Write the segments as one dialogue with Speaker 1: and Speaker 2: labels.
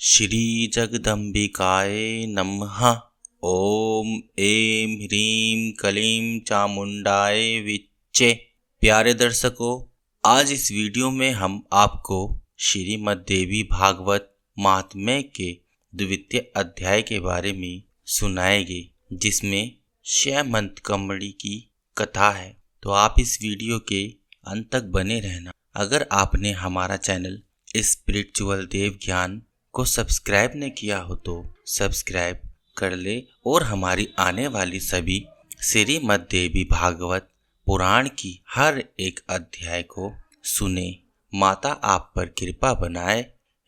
Speaker 1: श्री जगदम्बिकाय नमः। ओम ऐं ह्रीं क्लीं चामुंडाय विच्चे। प्यारे दर्शकों, आज इस वीडियो में हम आपको श्रीमद् देवी भागवत महात्म्य के द्वितीय अध्याय के बारे में सुनाएंगे, जिसमें श्यामंतकमणि की कथा है। तो आप इस वीडियो के अंत तक बने रहना। अगर आपने हमारा चैनल स्पिरिचुअल देव ज्ञान को सब्सक्राइब नहीं किया हो तो सब्सक्राइब कर ले और हमारी आने वाली सभी श्रीमद् देवी भागवत पुराण की हर एक अध्याय को सुने। माता आप पर कृपा बनाए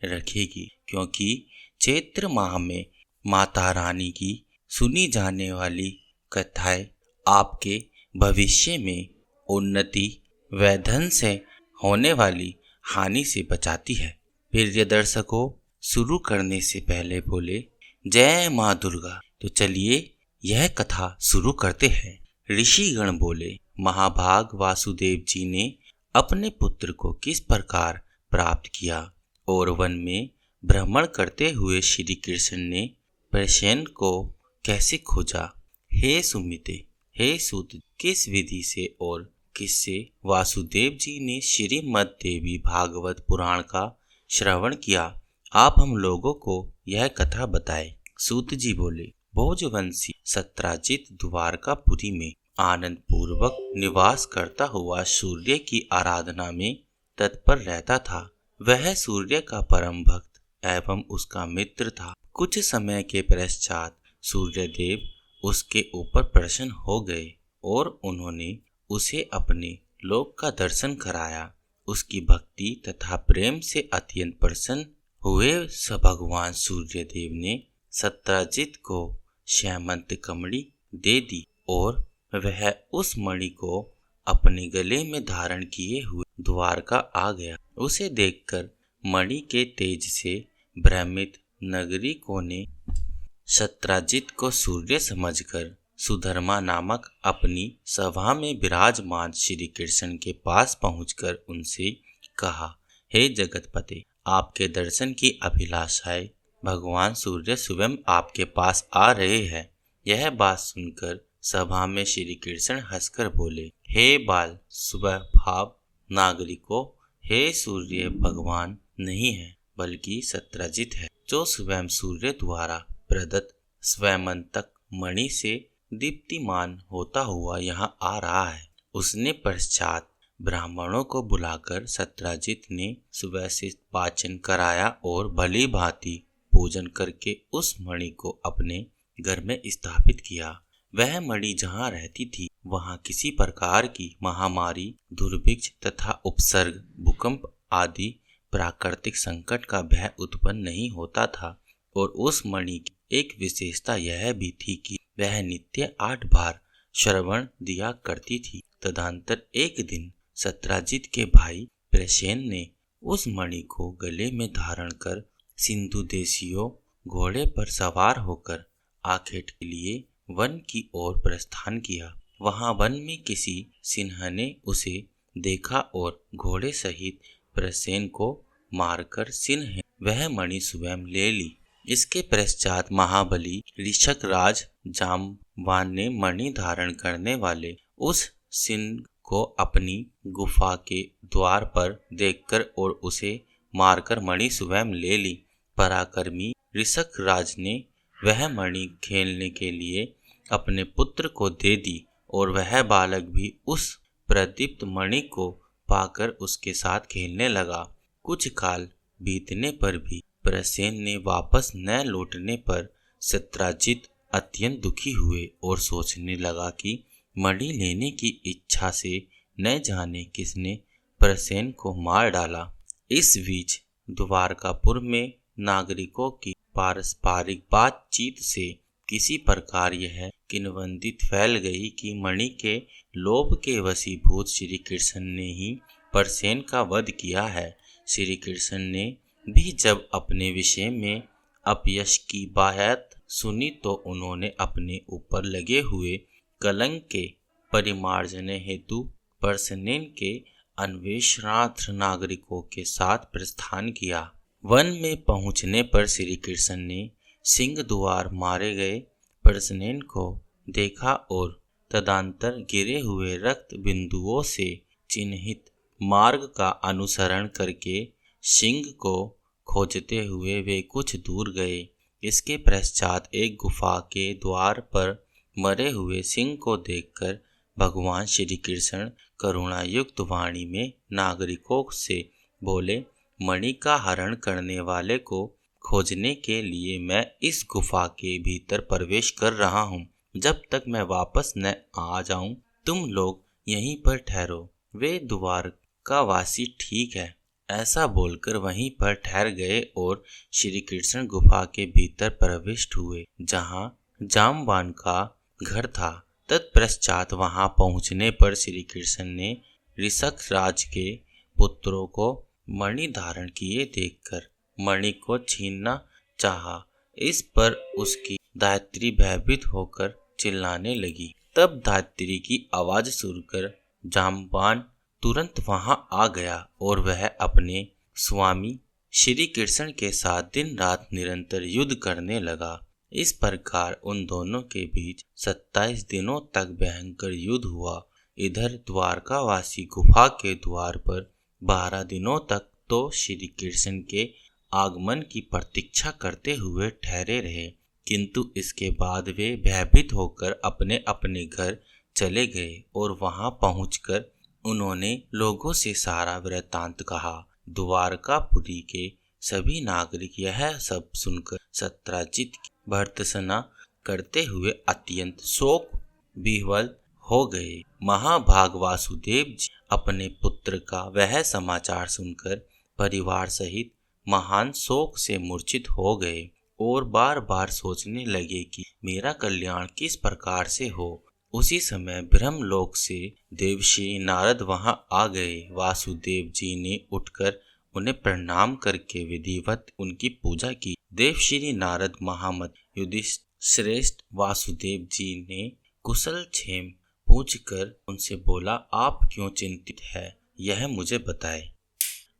Speaker 1: रखेगी, क्योंकि चैत्र माह में माता रानी की सुनी जाने वाली कथाएं आपके भविष्य में उन्नति व धन से होने वाली हानि से बचाती है। प्रिय दर्शकों, शुरू करने से पहले बोले जय माँ दुर्गा। तो चलिए यह कथा शुरू करते हैं। ऋषिगण बोले, महाभाग वासुदेव जी ने अपने पुत्र को किस प्रकार प्राप्त किया और वन में भ्रमण करते हुए श्री कृष्ण ने प्रसेन को कैसे खोजा। हे सुमिते, हे सूत, किस विधि से और किससे वासुदेव जी ने श्रीमद् देवी भागवत पुराण का श्रवण किया, आप हम लोगों को यह कथा बताए। सूत जी बोले, भोजवंशी सत्राजित द्वारकापुरी में आनंद पूर्वक निवास करता हुआ सूर्य की आराधना में तत्पर रहता था। वह सूर्य का परम भक्त एवं उसका मित्र था। कुछ समय के पश्चात सूर्यदेव उसके ऊपर प्रसन्न हो गए और उन्होंने उसे अपने लोक का दर्शन कराया। उसकी भक्ति तथा प्रेम से अत्यंत प्रसन्न हुए भगवान सूर्यदेव ने सत्राजित को श्यामंतकमणि दे दी और वह उस मणि को अपने गले में धारण किए हुए द्वारका आ गया। उसे देखकर मणि के तेज से भ्रमित नागरिकों ने सत्राजित को सूर्य समझकर सुधर्मा नामक अपनी सभा में विराजमान श्री कृष्ण के पास पहुंचकर उनसे कहा, हे जगतपते, आपके दर्शन की अभिलाषाएं भगवान सूर्य स्वयं आपके पास आ रहे हैं। यह बात सुनकर सभा में श्री कृष्ण हंसकर बोले, हे बाल स्वभाव नागरिकों, हे सूर्य भगवान नहीं है बल्कि सत्राजित है, जो स्वयं सूर्य द्वारा प्रदत्त स्वयंतक मणि से दीप्तिमान होता हुआ यहाँ आ रहा है। उसने पश्चात ब्राह्मणों को बुलाकर सत्राजित ने सुबह से पाचन कराया और भली भांति पूजन करके उस मणि को अपने घर में स्थापित किया। वह मणि जहाँ रहती थी वहाँ किसी प्रकार की महामारी, दुर्भिक्ष तथा उपसर्ग, भूकंप आदि प्राकृतिक संकट का भय उत्पन्न नहीं होता था। और उस मणि की एक विशेषता यह भी थी कि वह नित्य 8 बार श्रवण दिया करती थी। तदंतर एक दिन सत्राजित के भाई प्रसेन ने उस मणि को गले में धारण कर सिंधु देशियों घोड़े पर सवार होकर आखेट के लिए वन की ओर प्रस्थान किया। वहां वन में किसी सिंह ने उसे देखा और घोड़े सहित प्रसेन को मारकर सिंह वह मणि स्वयं ले ली। इसके पश्चात महाबली ऋषकराज जाम्बवान ने मणि धारण करने वाले उस सिंह को अपनी गुफा के द्वार पर देखकर और उसे मारकर मणि स्वयं ले ली। पराक्रमी ऋषकराज ने वह मणि खेलने के लिए अपने पुत्र को दे दी और वह बालक भी उस प्रदीप्त मणि को पाकर उसके साथ खेलने लगा। कुछ काल बीतने पर भी प्रसेन ने वापस न लौटने पर सत्राजित अत्यंत दुखी हुए और सोचने लगा कि मणि लेने की इच्छा से न जाने किसने प्रसेन को मार डाला। इस बीच द्वारकापुर में नागरिकों की पारस्परिक बातचीत से किसी प्रकार यह किंवदंती फैल गई कि मणि के लोभ के वशीभूत श्री कृष्ण ने ही प्रसेन का वध किया है। श्री कृष्ण ने भी जब अपने विषय में अपयश की बात सुनी तो उन्होंने अपने ऊपर लगे हुए कलंक के परिमार्जन हेतु प्रसेन के अन्वेषणार्थ नागरिकों के साथ प्रस्थान किया। वन में पहुंचने पर श्री कृष्ण ने सिंह द्वार मारे गए प्रसेन को देखा और तदंतर गिरे हुए रक्त बिंदुओं से चिन्हित मार्ग का अनुसरण करके सिंह को खोजते हुए वे कुछ दूर गए। इसके पश्चात एक गुफा के द्वार पर मरे हुए सिंह को देखकर भगवान श्री कृष्ण करुणायुक्त वाणी में नागरिकों से बोले, मणि का हरण करने वाले को खोजने के लिए मैं इस गुफा के भीतर प्रवेश कर रहा हूँ। जब तक मैं वापस न आ जाऊं तुम लोग यहीं पर ठहरो। वे द्वारकावासी ठीक है ऐसा बोलकर वहीं पर ठहर गए और श्री कृष्ण गुफा के भीतर प्रविष्ट हुए जहाँ जामवान का घर था। तत्पश्चात वहां पहुंचने पर श्री कृष्ण ने ऋषभ राज के पुत्रों को मणि धारण किए देखकर मणि को छीनना चाहा। इस पर उसकी धात्री भयभीत होकर चिल्लाने लगी। तब धात्री की आवाज सुनकर जामवान तुरंत वहां आ गया और वह अपने स्वामी श्री कृष्ण के साथ दिन रात निरंतर युद्ध करने लगा। इस प्रकार उन दोनों के बीच 27 दिनों तक भयंकर युद्ध हुआ। इधर द्वारकावासी गुफा के द्वार पर 12 दिनों तक तो श्री कृष्ण के आगमन की प्रतीक्षा करते हुए ठहरे रहे, किंतु इसके बाद वे भयभीत होकर अपने अपने घर चले गए और वहां पहुंचकर उन्होंने लोगों से सारा वृत्तांत कहा। द्वारकापुरी के सभी नागरिक यह सब सुनकर सत्यजित की भर्त्सना करते हुए अत्यंत शोक विह्वल हो गए। महाभाग वासुदेव जी अपने पुत्र का वह समाचार सुनकर परिवार सहित महान शोक से मूर्छित हो गए और बार बार सोचने लगे कि मेरा कल्याण किस प्रकार से हो। उसी समय ब्रह्मलोक से देवश्री नारद वहां आ गए। वासुदेव जी ने उठकर उन्हें प्रणाम करके विधिवत उनकी पूजा की। देवश्री नारद महामत युधिष्ठिर श्रेष्ठ वासुदेव जी ने कुशल क्षेम पूछकर उनसे बोला, आप क्यों चिंतित है यह मुझे बताएं।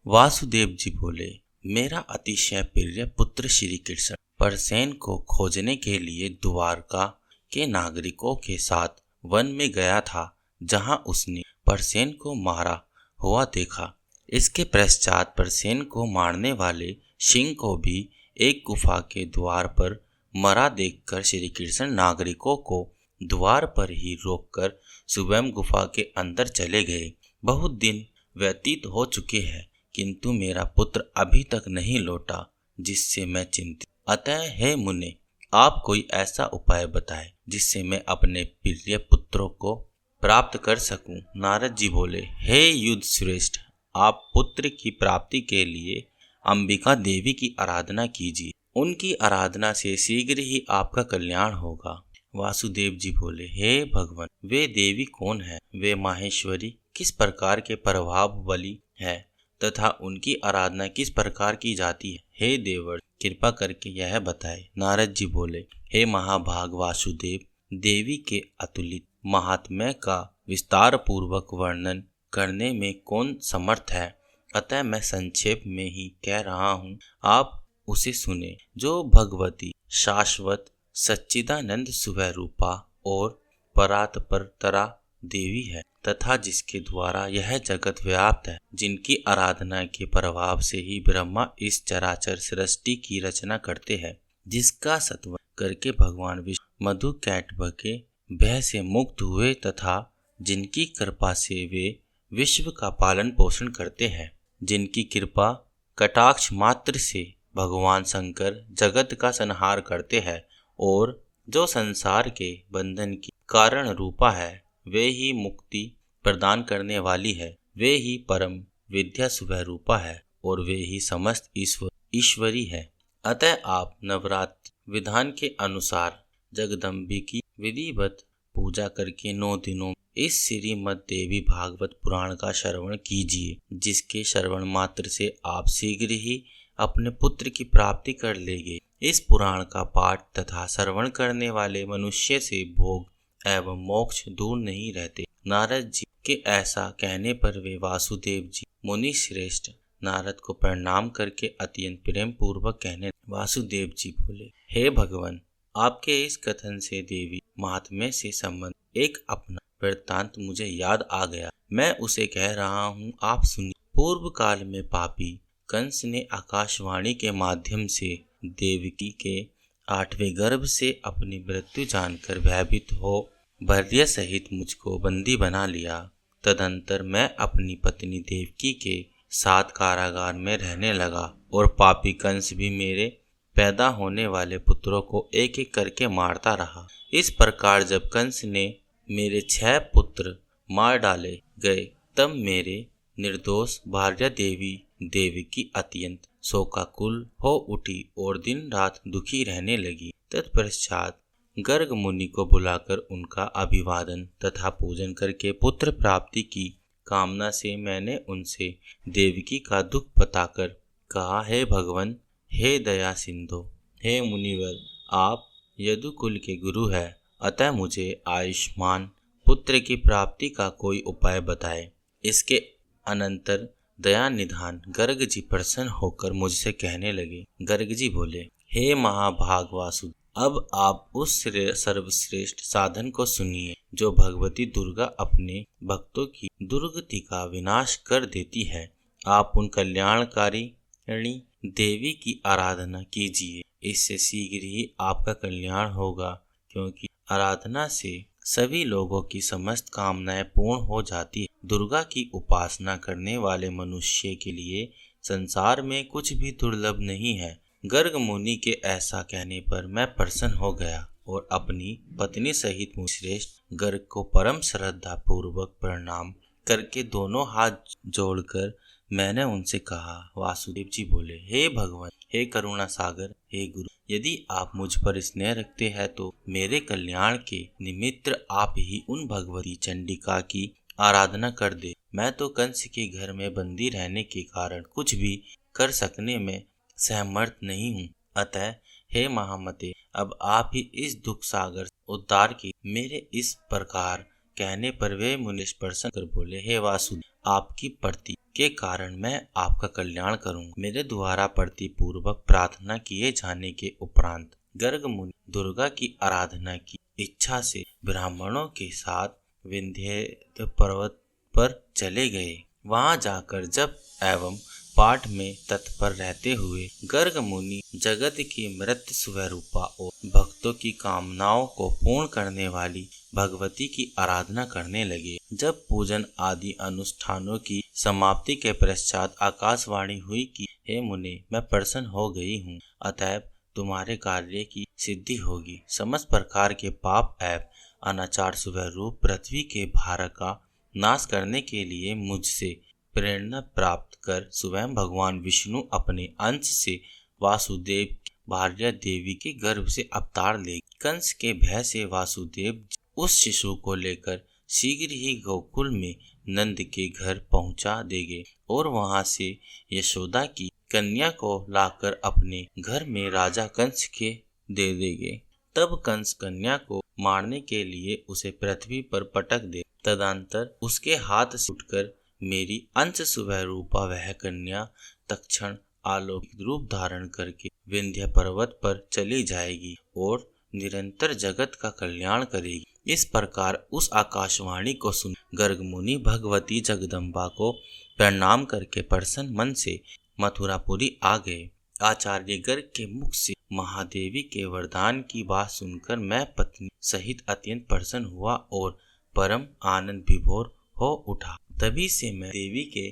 Speaker 1: वासुदेव जी बोले, मेरा अतिशय प्रिय पुत्र श्री कृष्ण प्रसेन को खोजने के लिए द्वारका के नागरिकों के साथ वन में गया था, जहां उसने प्रसेन को मारा हुआ देखा। इसके पश्चात प्रसेन को मारने वाले सिंह को भी एक गुफा के द्वार पर मरा देखकर श्री कृष्ण नागरिकों को द्वार पर ही रोककर स्वयं गुफा के अंदर चले गए। बहुत दिन व्यतीत हो चुके हैं, किंतु मेरा पुत्र अभी तक नहीं लौटा, जिससे मैं चिंतित। अतः हे मुने, आप कोई ऐसा उपाय बताएं जिससे मैं अपने प्रिय पुत्रों को प्राप्त कर सकूं। नारद जी बोले, हे युद्ध श्रेष्ठ, आप पुत्र की प्राप्ति के लिए अंबिका देवी की आराधना कीजिए। उनकी आराधना से शीघ्र ही आपका कल्याण होगा। वासुदेव जी बोले, हे भगवान, वे देवी कौन है? वे माहेश्वरी किस प्रकार के प्रभाव बली है तथा उनकी आराधना किस प्रकार की जाती है? हे देवर, कृपा करके यह बताए। नारद जी बोले, हे महाभाग वासुदेव, देवी के अतुलित महात्म्य का विस्तार पूर्वक वर्णन करने में कौन समर्थ है, अतः मैं संक्षेप में ही कह रहा हूँ, आप उसे सुने। जो भगवती शाश्वत सच्चिदानंद स्वरूपा और परात्परतरा देवी है तथा जिसके द्वारा यह जगत व्याप्त है, जिनकी आराधना के प्रभाव से ही ब्रह्मा इस चराचर सृष्टि की रचना करते हैं, जिसका सत्व करके भगवान विष्णु मधु कैटभ के भय से मुक्त हुए तथा जिनकी कृपा से वे विश्व का पालन पोषण करते हैं, जिनकी कृपा कटाक्ष मात्र से भगवान शंकर जगत का संहार करते हैं और जो संसार के बंधन की कारण रूपा है, वे ही मुक्ति प्रदान करने वाली है, वे ही परम विद्या स्वरूपा है और वे ही समस्त ईश्वरी है। अतः आप नवरात्र विधान के अनुसार जगदम्बी की विधिवत पूजा करके 9 दिनों इस श्रीमद् देवी भागवत पुराण का श्रवण कीजिए, जिसके श्रवण मात्र से आप शीघ्र ही अपने पुत्र की प्राप्ति कर लेंगे। इस पुराण का पाठ तथा श्रवण करने वाले मनुष्य से भोग एवं मोक्ष दूर नहीं रहते। नारद जी के ऐसा कहने पर वे वासुदेव जी मुनि श्रेष्ठ नारद को प्रणाम करके अत्यंत प्रेम पूर्वक कहने, वासुदेव जी बोले, हे भगवान, आपके इस कथन से देवी महात्म्य से संबंध एक अपना वृत्तांत मुझे याद आ गया। मैं उसे कह रहा हूँ, आप सुनिए। पूर्व काल में पापी कंस ने आकाशवाणी के माध्यम से देवकी के 8वें गर्भ से अपनी मृत्यु जानकर भयभीत हो भर्या सहित मुझको बंदी बना लिया। तदंतर मैं अपनी पत्नी देवकी के साथ कारागार में रहने लगा और पापी कंस भी मेरे पैदा होने वाले पुत्रों को एक एक करके मारता रहा। इस प्रकार जब कंस ने मेरे 6 पुत्र मार डाले गए, तब मेरे निर्दोष भार्या देवकी अत्यंत शोकाकुल हो उठी और दिन रात दुखी रहने लगी। तत्पश्चात गर्ग मुनि को बुलाकर उनका अभिवादन तथा पूजन करके पुत्र प्राप्ति की कामना से मैंने उनसे देवकी का दुख बताकर कहा, हे भगवान, हे दया सिंधु, हे मुनिवर, आप यदुकुल के गुरु हैं, अतः मुझे आयुष्मान पुत्र की प्राप्ति का कोई उपाय बताए। इसके अनंतर दया निधान गर्ग जी प्रसन्न होकर मुझसे कहने लगे। गर्ग जी बोले, हे महाभाग वासुदेव, अब आप उस सर्वश्रेष्ठ साधन को सुनिए जो भगवती दुर्गा अपने भक्तों की दुर्गति का विनाश कर देती है। आप उन कल्याणकारी देवी की आराधना कीजिए, इससे शीघ्र ही आपका कल्याण होगा, क्योंकि आराधना से सभी लोगों की समस्त कामनाएं पूर्ण हो जाती है। दुर्गा की उपासना करने वाले मनुष्य के लिए संसार में कुछ भी दुर्लभ नहीं है। गर्ग मुनि के ऐसा कहने पर मैं प्रसन्न हो गया और अपनी पत्नी सहित श्रेष्ठ गर्ग को परम श्रद्धा पूर्वक प्रणाम करके दोनों हाथ जोड़कर मैंने उनसे कहा। वासुदेव जी बोले, हे भगवान, हे करुणा सागर, हे गुरु, यदि आप मुझ पर स्नेह रखते हैं तो मेरे कल्याण के निमित्त आप ही उन भगवती चंडिका की आराधना कर दे। मैं तो कंस के घर में बंदी रहने के कारण कुछ भी कर सकने में सहमर्थ नहीं हूँ, अतः हे महामते, अब आप ही इस दुख सागर उद्धार की। मेरे इस प्रकार कहने पर वे मुनि प्रसन्न कर बोले, हे वासुदेव, आपकी प्रति के कारण मैं आपका कल्याण करूंगा। मेरे द्वारा प्रति पूर्वक प्रार्थना किए जाने के उपरांत गर्ग मुनि दुर्गा की आराधना की इच्छा से ब्राह्मणों के साथ विंध्य पर्वत पर चले गए। वहां जाकर जप एवं पाठ में तत्पर रहते हुए गर्ग मुनि जगत की मृत स्वरूपा और भक्तों की कामनाओं को पूर्ण करने वाली भगवती की आराधना करने लगे। जब पूजन आदि अनुष्ठानों की समाप्ति के पश्चात आकाशवाणी हुई कि हे मुने, मैं प्रसन्न हो गई हूँ, अतएव तुम्हारे कार्य की सिद्धि होगी। समस्त प्रकार के पाप एवं अनाचार स्वरूप पृथ्वी के भार का नाश करने के लिए मुझसे प्रेरणा प्राप्त कर स्वयं भगवान विष्णु अपने अंश से वासुदेव भार्या देवी के गर्भ से अवतार ले। कंस के भय से वासुदेव उस शिशु को लेकर शीघ्र ही गोकुल में नंद के घर पहुंचा देंगे और वहां से यशोदा की कन्या को लाकर अपने घर में राजा कंस के दे देंगे। तब कंस कन्या को मारने के लिए उसे पृथ्वी पर पटक दे। तदंतर उसके हाथ से उठकर मेरी अंश स्वरूपा वह कन्या तत्क्षण अलौकिक रूप धारण करके विंध्य पर्वत पर चली जाएगी और निरंतर जगत का कल्याण करेगी। इस प्रकार उस आकाशवाणी को सुन गर्ग मुनि भगवती जगदम्बा को प्रणाम करके प्रसन्न मन से मथुरापुरी आ गए। आचार्य गर्ग के मुख से महादेवी के वरदान की बात सुनकर मैं पत्नी सहित अत्यंत प्रसन्न हुआ और परम आनंद विभोर हो उठा। तभी से मैं देवी के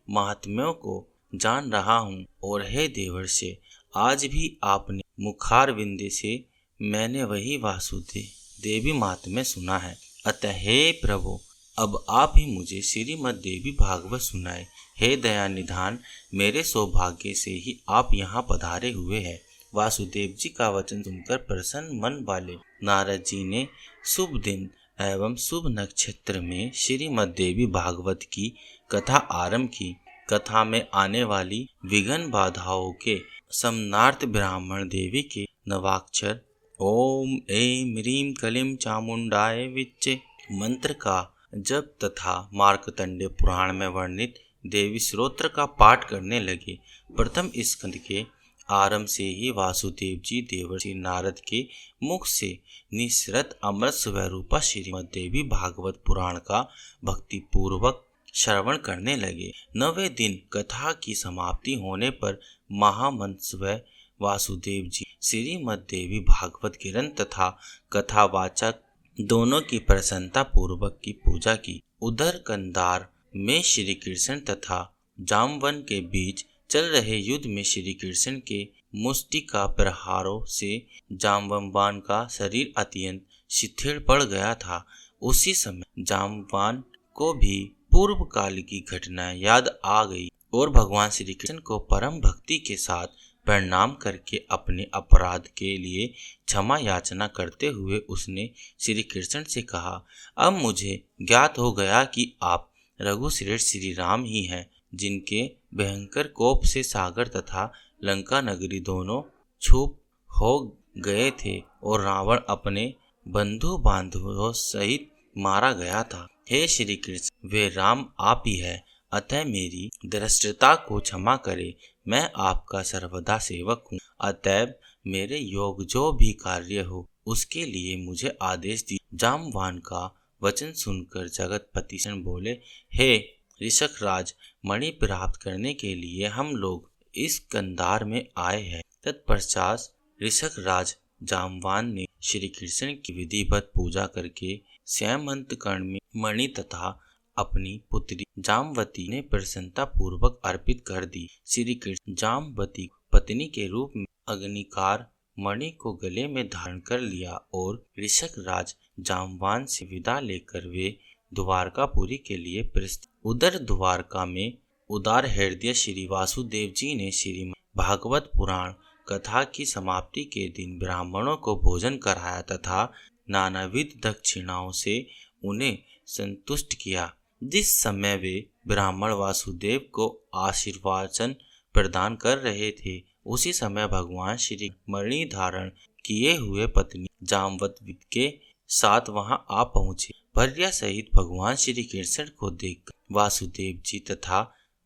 Speaker 1: महात्म्यों को जान रहा हूँ और हे देवर्षि, आज भी आपने मुखारविंद से मैंने वही वासुदेव देवी महात्म्य सुना है। अतः हे प्रभु, अब आप ही मुझे श्रीमद् देवी भागवत सुनाए। हे दया निधान, मेरे सौभाग्य से ही आप यहाँ पधारे हुए हैं। वासुदेव जी का वचन सुनकर प्रसन्न मन वाले नारद जी ने शुभ दिन एवं शुभ नक्षत्र में श्रीमद् देवी भागवत की कथा आरंभ की। कथा में आने वाली विघ्न बाधाओं के समनार्थ ब्राह्मण देवी के नवाक्षर ओम ऐं ह्रीं क्लीं चामुंडाय विच्चे मंत्र का जप तथा मार्कंडेय पुराण में वर्णित देवी स्तोत्र का पाठ करने लगे। प्रथम स्कंद के आरंभ से ही वासुदेव जी देवर्षि नारद के मुख से निसृत अमृत स्वरूपा श्रीमद् देवी भागवत पुराण का भक्ति पूर्वक श्रवण करने लगे। 9वें दिन कथा की समाप्ति होने पर महामंत्र वासुदेव जी श्रीमद् देवी भागवत ग्रंथ तथा कथावाचक दोनों की प्रसन्नता पूर्वक की पूजा की। उधर कंधार में श्री कृष्ण तथा जाम्बवन के बीच चल रहे युद्ध में श्री कृष्ण के मुष्टिका प्रहारों से जाम्बवान का शरीर अत्यंत शिथिल पड़ गया था। उसी समय जाम्बवान को भी पूर्व काल की घटनाएं याद आ गई और भगवान श्री कृष्ण को परम भक्ति के साथ प्रणाम करके अपने अपराध के लिए क्षमा याचना करते हुए उसने श्री कृष्ण से कहा, अब मुझे ज्ञात हो गया कि आप रघुश्रेष्ठ श्री राम ही हैं, जिनके भयंकर कोप से सागर तथा लंका नगरी दोनों छुप हो गए थे और रावण अपने बंधु बांधवों सहित मारा गया था। हे श्री कृष्ण, वे राम आप ही है, अतः मेरी दृष्टता को क्षमा करे। मैं आपका सर्वदा सेवक हूँ, अतएव मेरे योग जो भी कार्य हो उसके लिए मुझे आदेश दी। जाम्बवान का वचन सुनकर जगतपति बोले, हे ऋषभ राज, मणि प्राप्त करने के लिए हम लोग इस कंधार में आए हैं। तत्पश्चात ऋषभ राज जाम्बवान ने श्री कृष्ण की विधिवत पूजा करके स्यमंतकर्ण में मणि तथा अपनी पुत्री जाम्बवती ने प्रसन्नता पूर्वक अर्पित कर दी। श्री कृष्ण जाम्बवती पत्नी के रूप में अग्निकार मणि को गले में धारण कर लिया और ऋषभ राज जाम्बवान से विदा लेकर वे द्वारकापुरी के लिए प्रस्थान। उधर द्वारका में उदार हृदय श्री वासुदेव जी ने श्रीमद् भागवत पुराण कथा की समाप्ति के दिन ब्राह्मणों को भोजन कराया तथा नानाविध दक्षिणाओं से उन्हें संतुष्ट किया। जिस समय वे ब्राह्मण वासुदेव को आशीर्वाचन प्रदान कर रहे थे, उसी समय भगवान श्री मणि धारण किए हुए पत्नी जाम्बवती के साथ वहां आ पहुंचे। भर्या सहित भगवान श्री कृष्ण को देखकर वासुदेव जी तथा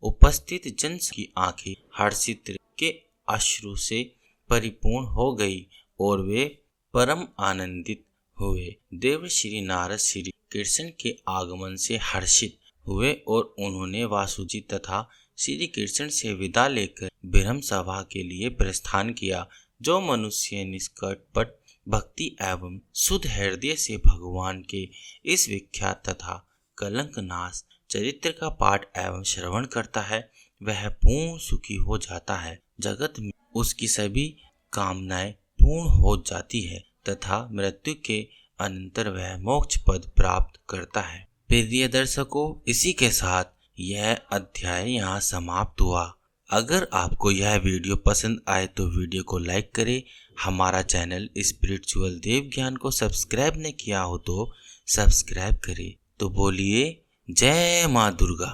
Speaker 1: उपस्थित जन की आंखें हर्षित के अश्रु से परिपूर्ण हो गई और वे परम आनंदित हुए। देव श्री नारद श्री कृष्ण के आगमन से हर्षित हुए और उन्होंने वासुजी तथा श्री कृष्ण से विदा लेकर ब्रह्म सभा के लिए प्रस्थान किया। जो मनुष्य निष्कपट भक्ति एवं शुद्ध हृदय से भगवान के इस विख्यात तथा कलंकनाश चरित्र का पाठ एवं श्रवण करता है, वह पूर्ण सुखी हो जाता है। जगत में उसकी सभी कामनाएं पूर्ण हो जाती है तथा मृत्यु के अनंतर वह मोक्ष पद प्राप्त करता है। प्रिय दर्शकों, इसी के साथ यह अध्याय यहाँ समाप्त हुआ। अगर आपको यह वीडियो पसंद आए तो वीडियो को लाइक करें। हमारा चैनल स्पिरिचुअल देव ज्ञान को सब्सक्राइब नहीं किया हो तो सब्सक्राइब करें। तो बोलिए जय माँ दुर्गा।